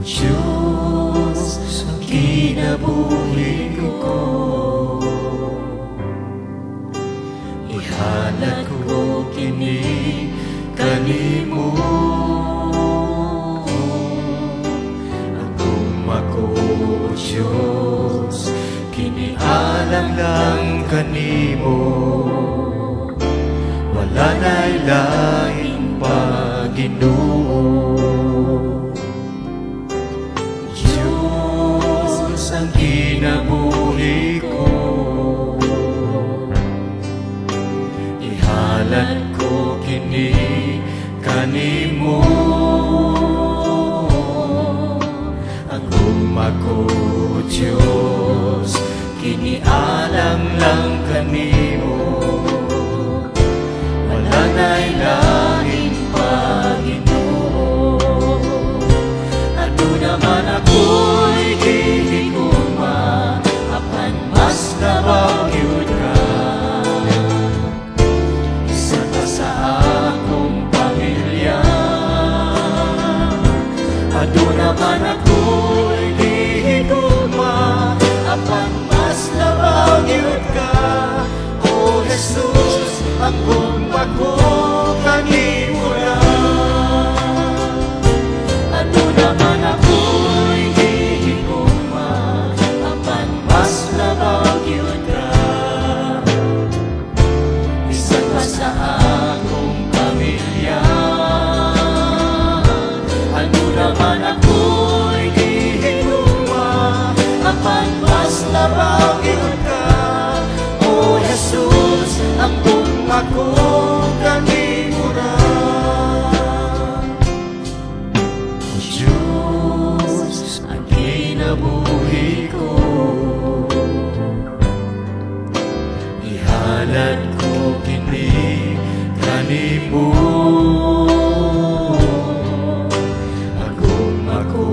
Diyos, ang kinabuhi ko, ihalat ko kini kanimo. Ako, Diyos, kinialam lang kanimo, wala na'y lain pa, Ginoo. Diyos, ang kinabuhi ko, ihalat ko kini kanimo. Ako, Diyos, kinialam lang kanimo, wala na'y lain pa, Ginoo. Ano naman ako'y gihigugma, apan mas labaw yun ka. Isa ka sa akong pamilya. Ano naman ako'y apan mas labaw yun ka, O Jesus, ang gumba ko kanimo na. Ano naman ako'y hihigugma, apan mas labaw yun ka. Isa ka sa akong pamilya. Ano naman ako'y hihigugma, apan labaw yun ka, O Jesus, ang gumba ko kanimo na. Diyos, ang kinabuhi ko, ihalat ko kini kanimo. Ako